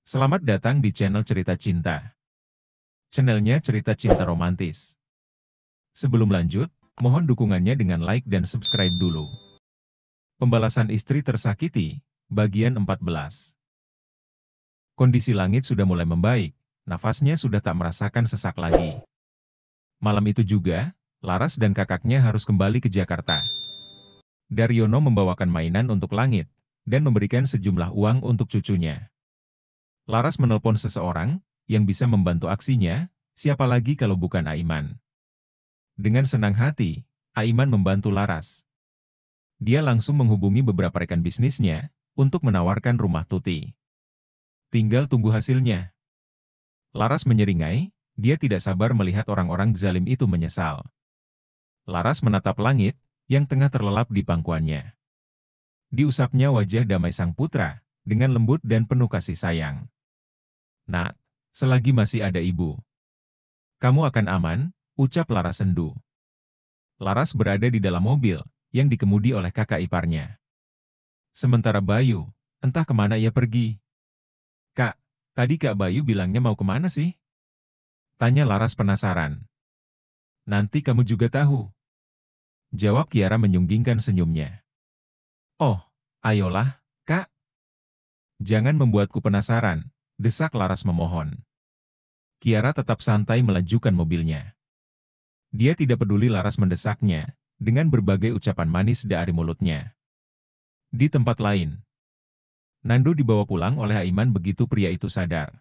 Selamat datang di channel Cerita Cinta. Channelnya cerita cinta romantis. Sebelum lanjut, mohon dukungannya dengan like dan subscribe dulu. Pembalasan istri tersakiti, bagian 14. Kondisi langit sudah mulai membaik, nafasnya sudah tak merasakan sesak lagi. Malam itu juga, Laras dan kakaknya harus kembali ke Jakarta. Daryono membawakan mainan untuk langit, dan memberikan sejumlah uang untuk cucunya. Laras menelpon seseorang, yang bisa membantu aksinya, siapa lagi kalau bukan Aiman. Dengan senang hati, Aiman membantu Laras. Dia langsung menghubungi beberapa rekan bisnisnya, untuk menawarkan rumah Tuti. Tinggal tunggu hasilnya. Laras menyeringai, dia tidak sabar melihat orang-orang zalim itu menyesal. Laras menatap langit, yang tengah terlelap di pangkuannya. Diusapnya wajah damai sang putra, dengan lembut dan penuh kasih sayang. Nak, selagi masih ada ibu, kamu akan aman, ucap Laras sendu. Laras berada di dalam mobil, yang dikemudi oleh kakak iparnya. Sementara Bayu, entah kemana ia pergi. Kak, tadi Kak Bayu bilangnya mau kemana sih? Tanya Laras penasaran. Nanti kamu juga tahu. Jawab Kiara menyunggingkan senyumnya. Oh, ayolah, Kak. Jangan membuatku penasaran, desak Laras memohon. Kiara tetap santai melajukan mobilnya. Dia tidak peduli Laras mendesaknya, dengan berbagai ucapan manis dari mulutnya. Di tempat lain, Nando dibawa pulang oleh Aiman begitu pria itu sadar.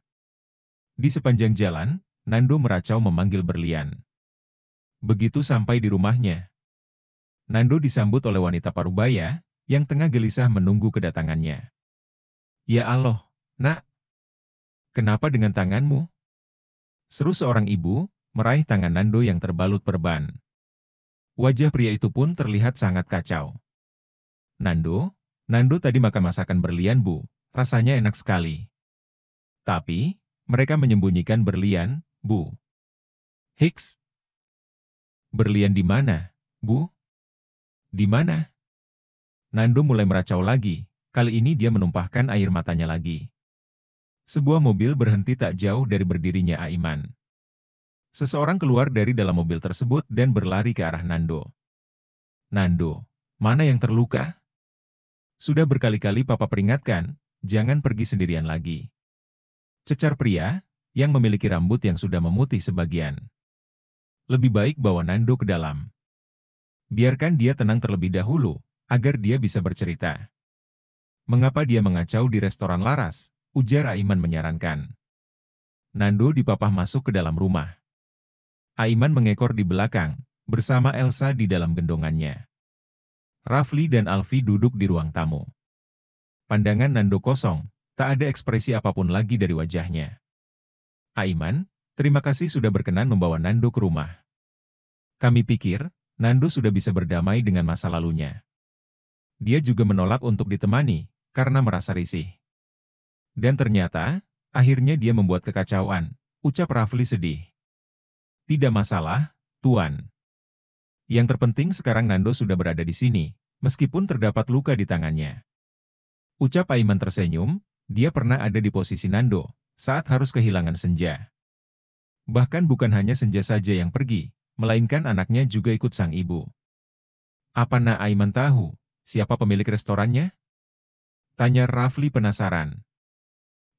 Di sepanjang jalan, Nando meracau memanggil Berlian. Begitu sampai di rumahnya, Nando disambut oleh wanita parubaya, yang tengah gelisah menunggu kedatangannya. Ya Allah, nak. Kenapa dengan tanganmu? Seru seorang ibu, meraih tangan Nando yang terbalut perban. Wajah pria itu pun terlihat sangat kacau. Nando tadi makan masakan Berlian Bu, rasanya enak sekali. Tapi, mereka menyembunyikan Berlian, Bu. Hiks. Berlian di mana, Bu? Di mana? Nando mulai meracau lagi, kali ini dia menumpahkan air matanya lagi. Sebuah mobil berhenti tak jauh dari berdirinya Aiman. Seseorang keluar dari dalam mobil tersebut dan berlari ke arah Nando. Nando, mana yang terluka? Sudah berkali-kali Papa peringatkan, jangan pergi sendirian lagi. Cecar pria, yang memiliki rambut yang sudah memutih sebagian. Lebih baik bawa Nando ke dalam. Biarkan dia tenang terlebih dahulu, agar dia bisa bercerita. Mengapa dia mengacau di restoran Laras? Ujar Aiman menyarankan. Nando dipapah masuk ke dalam rumah. Aiman mengekor di belakang, bersama Elsa di dalam gendongannya. Rafli dan Alfi duduk di ruang tamu. Pandangan Nando kosong, tak ada ekspresi apapun lagi dari wajahnya. Aiman, terima kasih sudah berkenan membawa Nando ke rumah. Kami pikir, Nando sudah bisa berdamai dengan masa lalunya. Dia juga menolak untuk ditemani, karena merasa risih. Dan ternyata, akhirnya dia membuat kekacauan, ucap Rafli sedih. Tidak masalah, Tuan. Yang terpenting sekarang Nando sudah berada di sini, meskipun terdapat luka di tangannya. Ucap Aiman tersenyum, dia pernah ada di posisi Nando, saat harus kehilangan Senja. Bahkan bukan hanya Senja saja yang pergi, melainkan anaknya juga ikut sang ibu. Apa nak Aiman tahu, siapa pemilik restorannya? Tanya Rafli penasaran.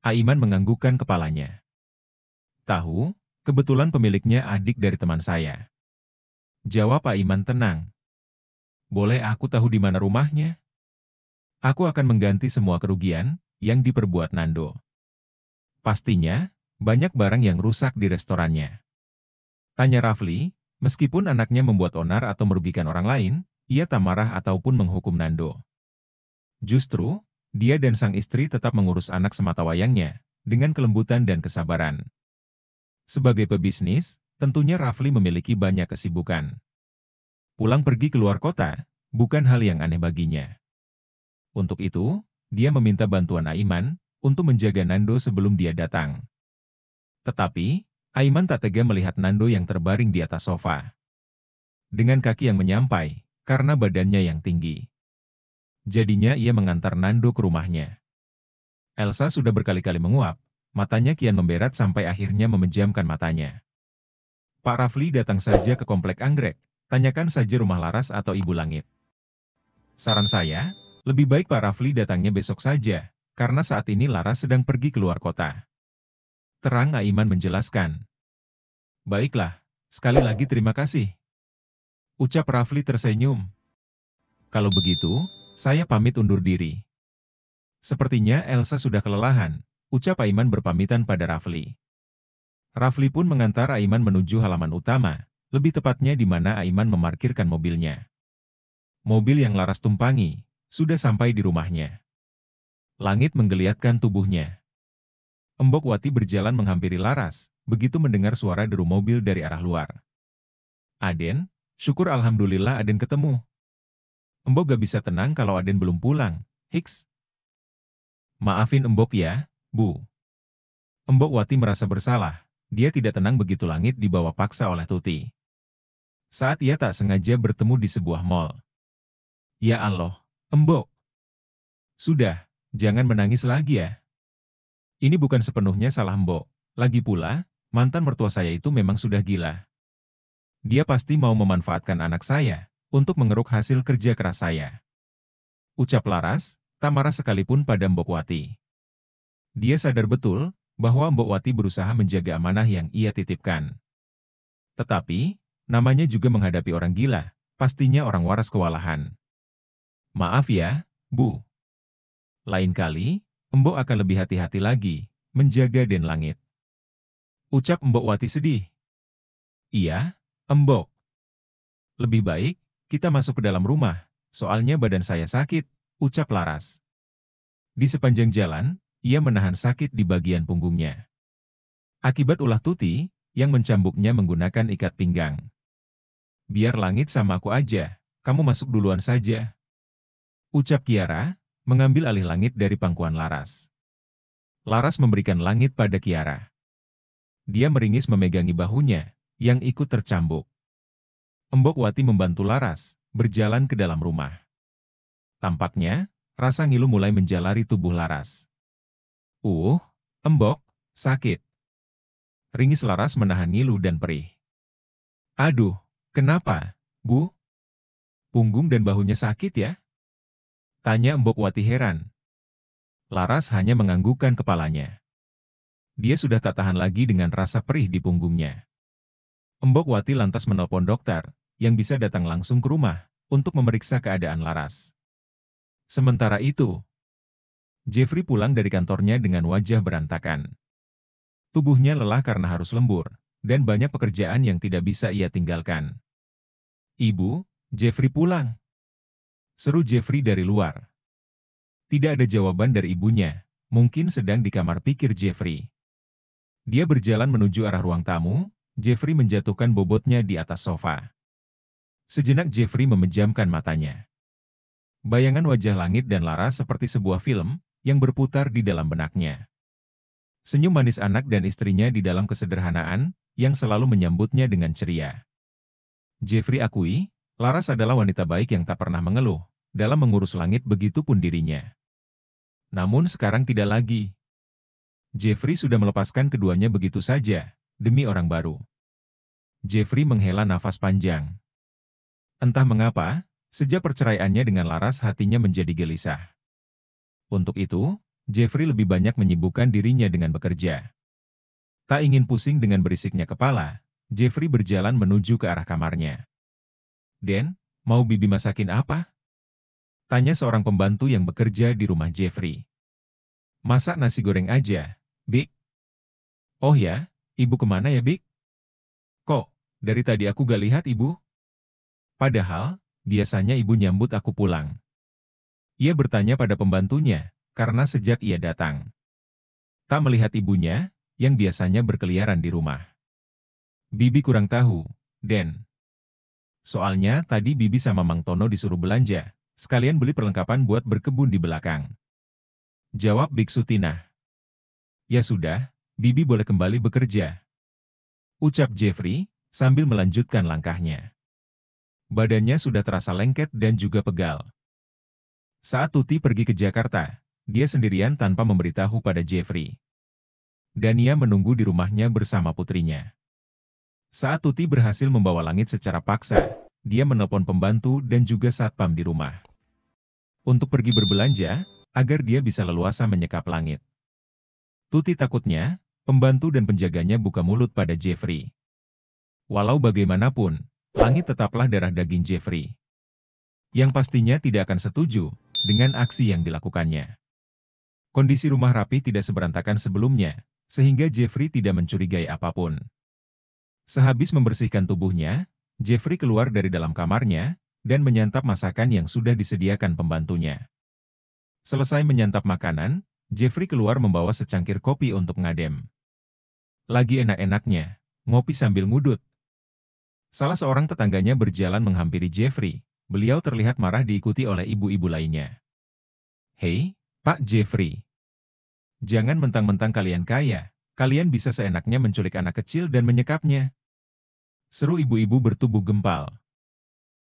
Aiman menganggukkan kepalanya. Tahu, kebetulan pemiliknya adik dari teman saya. Jawab Aiman tenang. Boleh aku tahu di mana rumahnya? Aku akan mengganti semua kerugian yang diperbuat Nando. Pastinya, banyak barang yang rusak di restorannya. Tanya Rafli, meskipun anaknya membuat onar atau merugikan orang lain, ia tak marah ataupun menghukum Nando. Justru, dia dan sang istri tetap mengurus anak semata wayangnya, dengan kelembutan dan kesabaran. Sebagai pebisnis, tentunya Rafli memiliki banyak kesibukan. Pulang pergi keluar kota, bukan hal yang aneh baginya. Untuk itu, dia meminta bantuan Aiman, untuk menjaga Nando sebelum dia datang. Tetapi, Aiman tak tega melihat Nando yang terbaring di atas sofa. Dengan kaki yang menyampai, karena badannya yang tinggi. Jadinya ia mengantar Nando ke rumahnya. Elsa sudah berkali-kali menguap, Matanya kian memberat sampai akhirnya memejamkan matanya. Pak Rafli datang saja ke komplek anggrek, tanyakan saja rumah Laras atau Ibu Langit. Saran saya, lebih baik Pak Rafli datangnya besok saja, karena saat ini Laras sedang pergi keluar kota. Terang Aiman menjelaskan. Baiklah, sekali lagi terima kasih. Ucap Rafli tersenyum. Kalau begitu, saya pamit undur diri. Sepertinya Elsa sudah kelelahan, ucap Aiman berpamitan pada Rafli. Rafli pun mengantar Aiman menuju halaman utama, lebih tepatnya di mana Aiman memarkirkan mobilnya. Mobil yang Laras tumpangi, sudah sampai di rumahnya. Langit menggeliatkan tubuhnya. Embok Wati berjalan menghampiri Laras, begitu mendengar suara deru mobil dari arah luar. Aden, syukur alhamdulillah Aden ketemu. Embok gak bisa tenang kalau Aden belum pulang, Hiks. Maafin Embok ya, Bu. Embok Wati merasa bersalah, dia tidak tenang begitu Langit dibawa paksa oleh Tuti. Saat ia tak sengaja bertemu di sebuah mall. Ya Allah, Embok. Sudah, jangan menangis lagi ya. Ini bukan sepenuhnya salah Embok. Lagi pula, mantan mertua saya itu memang sudah gila. Dia pasti mau memanfaatkan anak saya, untuk mengeruk hasil kerja keras saya. Ucap Laras, tak marah sekalipun pada Mbok Wati. Dia sadar betul, bahwa Mbok Wati berusaha menjaga amanah yang ia titipkan. Tetapi, namanya juga menghadapi orang gila, pastinya orang waras kewalahan. Maaf ya, Bu. Lain kali, Mbok akan lebih hati-hati lagi, menjaga Den Langit. Ucap Mbok Wati sedih. Iya, Mbok. Lebih baik, kita masuk ke dalam rumah, soalnya badan saya sakit, ucap Laras. Di sepanjang jalan, ia menahan sakit di bagian punggungnya. Akibat ulah Tuti, yang mencambuknya menggunakan ikat pinggang. Biar Langit sama aku aja, kamu masuk duluan saja. Ucap Kiara, mengambil alih Langit dari pangkuan Laras. Laras memberikan Langit pada Kiara. Dia meringis memegangi bahunya, yang ikut tercambuk. Embok Wati membantu Laras, berjalan ke dalam rumah. Tampaknya, rasa ngilu mulai menjalari tubuh Laras. Embok, sakit. Ringis Laras menahan ngilu dan perih. Aduh, kenapa, Bu? Punggung dan bahunya sakit ya? Tanya Embok Wati heran. Laras hanya menganggukkan kepalanya. Dia sudah tak tahan lagi dengan rasa perih di punggungnya. Embok Wati lantas menelpon dokter, yang bisa datang langsung ke rumah, untuk memeriksa keadaan Laras. Sementara itu, Jeffrey pulang dari kantornya dengan wajah berantakan. Tubuhnya lelah karena harus lembur, dan banyak pekerjaan yang tidak bisa ia tinggalkan. Ibu, Jeffrey pulang. Seru Jeffrey dari luar. Tidak ada jawaban dari ibunya, mungkin sedang di kamar pikir Jeffrey. Dia berjalan menuju arah ruang tamu, Jeffrey menjatuhkan bobotnya di atas sofa. Sejenak Jeffrey memejamkan matanya. Bayangan wajah Langit dan Laras seperti sebuah film, yang berputar di dalam benaknya. Senyum manis anak dan istrinya di dalam kesederhanaan, yang selalu menyambutnya dengan ceria. Jeffrey akui, Laras adalah wanita baik yang tak pernah mengeluh, dalam mengurus Langit begitupun dirinya. Namun sekarang tidak lagi. Jeffrey sudah melepaskan keduanya begitu saja, demi orang baru. Jeffrey menghela nafas panjang. Entah mengapa, sejak perceraiannya dengan Laras hatinya menjadi gelisah. Untuk itu, Jeffrey lebih banyak menyibukkan dirinya dengan bekerja. Tak ingin pusing dengan berisiknya kepala, Jeffrey berjalan menuju ke arah kamarnya. Den, mau Bibi masakin apa? Tanya seorang pembantu yang bekerja di rumah Jeffrey. Masak nasi goreng aja, Bik. Oh ya, Ibu kemana ya Bik? Kok, dari tadi aku gak lihat Ibu? Padahal, biasanya Ibu nyambut aku pulang. Ia bertanya pada pembantunya, karena sejak ia datang, tak melihat ibunya, yang biasanya berkeliaran di rumah. Bibi kurang tahu, Den. Soalnya tadi Bibi sama Mang Tono disuruh belanja, sekalian beli perlengkapan buat berkebun di belakang. Jawab Biksu Tinah. Ya sudah, Bibi boleh kembali bekerja. Ucap Jeffrey, sambil melanjutkan langkahnya. Badannya sudah terasa lengket dan juga pegal. Saat Tuti pergi ke Jakarta, dia sendirian tanpa memberitahu pada Jeffrey. Dania menunggu di rumahnya bersama putrinya. Saat Tuti berhasil membawa Langit secara paksa, dia menelpon pembantu dan juga satpam di rumah. Untuk pergi berbelanja, agar dia bisa leluasa menyekap Langit. Tuti takutnya, pembantu dan penjaganya buka mulut pada Jeffrey. Walau bagaimanapun, Langit tetaplah darah daging Jeffrey. Yang pastinya tidak akan setuju dengan aksi yang dilakukannya. Kondisi rumah rapi tidak seberantakan sebelumnya, sehingga Jeffrey tidak mencurigai apapun. Sehabis membersihkan tubuhnya, Jeffrey keluar dari dalam kamarnya dan menyantap masakan yang sudah disediakan pembantunya. Selesai menyantap makanan, Jeffrey keluar membawa secangkir kopi untuk ngadem. Lagi enak-enaknya, ngopi sambil ngudut. Salah seorang tetangganya berjalan menghampiri Jeffrey. Beliau terlihat marah diikuti oleh ibu-ibu lainnya. "Hei, Pak Jeffrey. Jangan mentang-mentang kalian kaya, kalian bisa seenaknya menculik anak kecil dan menyekapnya," seru ibu-ibu bertubuh gempal.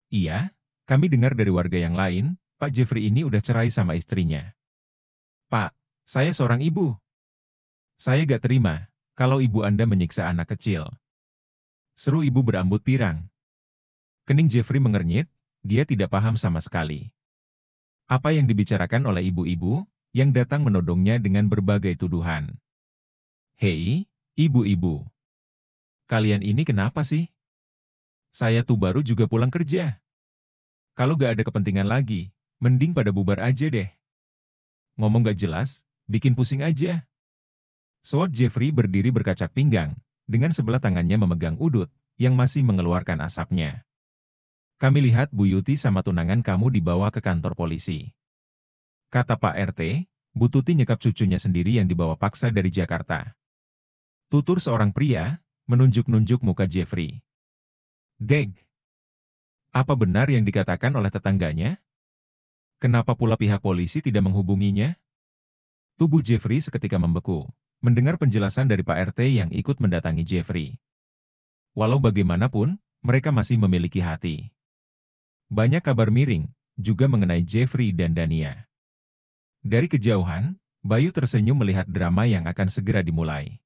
"Iya, kami dengar dari warga yang lain, Pak Jeffrey ini udah cerai sama istrinya." "Pak, saya seorang ibu. Saya gak terima kalau ibu Anda menyiksa anak kecil," seru ibu berambut pirang. Kening Jeffrey mengernyit, dia tidak paham sama sekali apa yang dibicarakan oleh ibu-ibu yang datang menodongnya dengan berbagai tuduhan. "Hei, ibu-ibu. Kalian ini kenapa sih? Saya tuh baru juga pulang kerja. Kalau gak ada kepentingan lagi, mending pada bubar aja deh. Ngomong gak jelas, bikin pusing aja." Sword Jeffrey berdiri berkacak pinggang, dengan sebelah tangannya memegang udut, yang masih mengeluarkan asapnya. "Kami lihat Bu Yuti sama tunangan kamu dibawa ke kantor polisi," kata Pak RT. Bu Tuti nyekap cucunya sendiri yang dibawa paksa dari Jakarta. Tutur seorang pria, menunjuk-nunjuk muka Jeffrey. "Deg, apa benar yang dikatakan oleh tetangganya? Kenapa pula pihak polisi tidak menghubunginya?" Tubuh Jeffrey seketika membeku, mendengar penjelasan dari Pak RT yang ikut mendatangi Jeffrey. Walau bagaimanapun, mereka masih memiliki hati. Banyak kabar miring, juga mengenai Jeffrey dan Dania. Dari kejauhan, Bayu tersenyum melihat drama yang akan segera dimulai.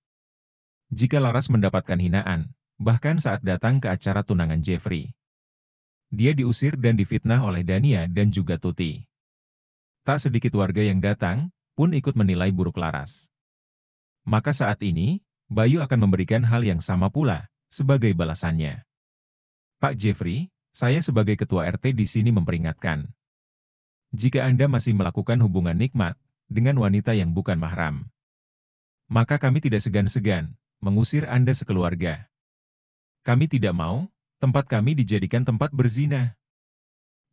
Jika Laras mendapatkan hinaan, bahkan saat datang ke acara tunangan Jeffrey, dia diusir dan difitnah oleh Dania dan juga Tuti. Tak sedikit warga yang datang, pun ikut menilai buruk Laras. Maka saat ini, Bayu akan memberikan hal yang sama pula, sebagai balasannya. "Pak Jeffrey, saya sebagai ketua RT di sini memperingatkan. Jika Anda masih melakukan hubungan nikmat dengan wanita yang bukan mahram, maka kami tidak segan-segan mengusir Anda sekeluarga. Kami tidak mau tempat kami dijadikan tempat berzina,"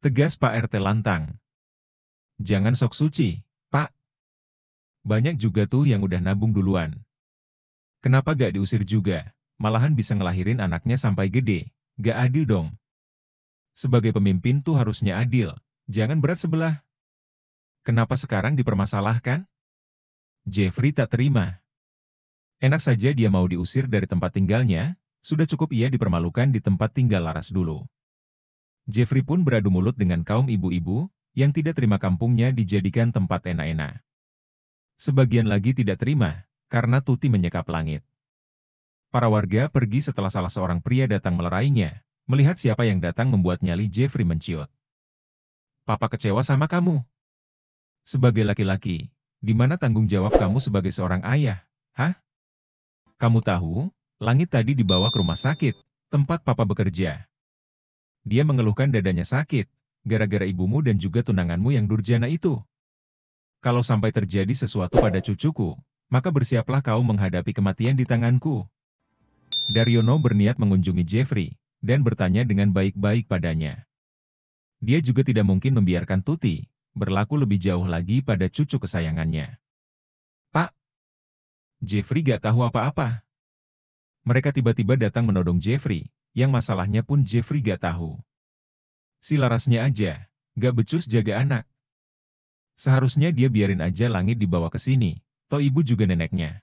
tegas Pak RT lantang. "Jangan sok suci, Pak. Banyak juga tuh yang udah nabung duluan. Kenapa gak diusir juga? Malahan bisa ngelahirin anaknya sampai gede. Gak adil dong. Sebagai pemimpin tuh harusnya adil, jangan berat sebelah. Kenapa sekarang dipermasalahkan?" Jeffrey tak terima. Enak saja dia mau diusir dari tempat tinggalnya, sudah cukup ia dipermalukan di tempat tinggal Laras dulu. Jeffrey pun beradu mulut dengan kaum ibu-ibu yang tidak terima kampungnya dijadikan tempat enak-enak. Sebagian lagi tidak terima, karena Tuti menyekap Langit. Para warga pergi setelah salah seorang pria datang melerainya, melihat siapa yang datang membuat nyali Jeffrey menciut. "Papa kecewa sama kamu. Sebagai laki-laki, di mana tanggung jawab kamu sebagai seorang ayah, hah? Kamu tahu, Langit tadi dibawa ke rumah sakit, tempat papa bekerja. Dia mengeluhkan dadanya sakit, gara-gara ibumu dan juga tunanganmu yang durjana itu. Kalau sampai terjadi sesuatu pada cucuku, maka bersiaplah kau menghadapi kematian di tanganku." Daryono berniat mengunjungi Jeffrey, dan bertanya dengan baik-baik padanya. Dia juga tidak mungkin membiarkan Tuti berlaku lebih jauh lagi pada cucu kesayangannya. "Pak." Jeffrey gak tahu apa-apa. Mereka tiba-tiba datang menodong Jeffrey, yang masalahnya pun Jeffrey gak tahu. Si Larasnya aja, gak becus jaga anak. Seharusnya dia biarin aja Langit dibawa ke sini, toh ibu juga neneknya.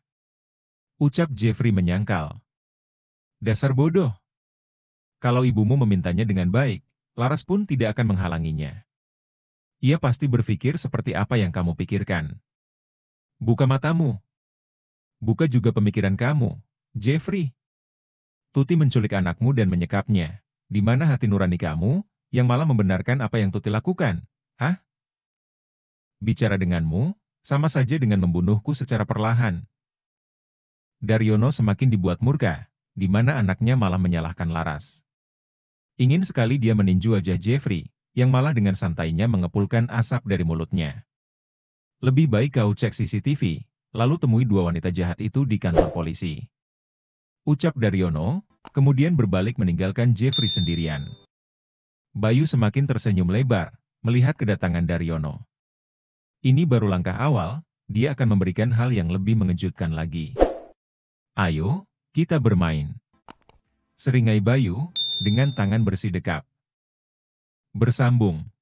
Ucap Jeffrey menyangkal. "Dasar bodoh. Kalau ibumu memintanya dengan baik, Laras pun tidak akan menghalanginya. Ia pasti berpikir seperti apa yang kamu pikirkan. Buka matamu. Buka juga pemikiran kamu, Jeffrey. Tuti menculik anakmu dan menyekapnya. Di mana hati nurani kamu, yang malah membenarkan apa yang Tuti lakukan? Hah? Bicara denganmu, sama saja dengan membunuhku secara perlahan. Daryono semakin dibuat murka, di mana anaknya malah menyalahkan Laras. Ingin sekali dia meninju wajah Jeffrey, yang malah dengan santainya mengepulkan asap dari mulutnya. Lebih baik kau cek CCTV, lalu temui dua wanita jahat itu di kantor polisi. Ucap Daryono, kemudian berbalik meninggalkan Jeffrey sendirian. Bayu semakin tersenyum lebar, melihat kedatangan Daryono. Ini baru langkah awal, dia akan memberikan hal yang lebih mengejutkan lagi. Ayo, kita bermain. Seringai Bayu, dengan tangan bersih dekap. Bersambung.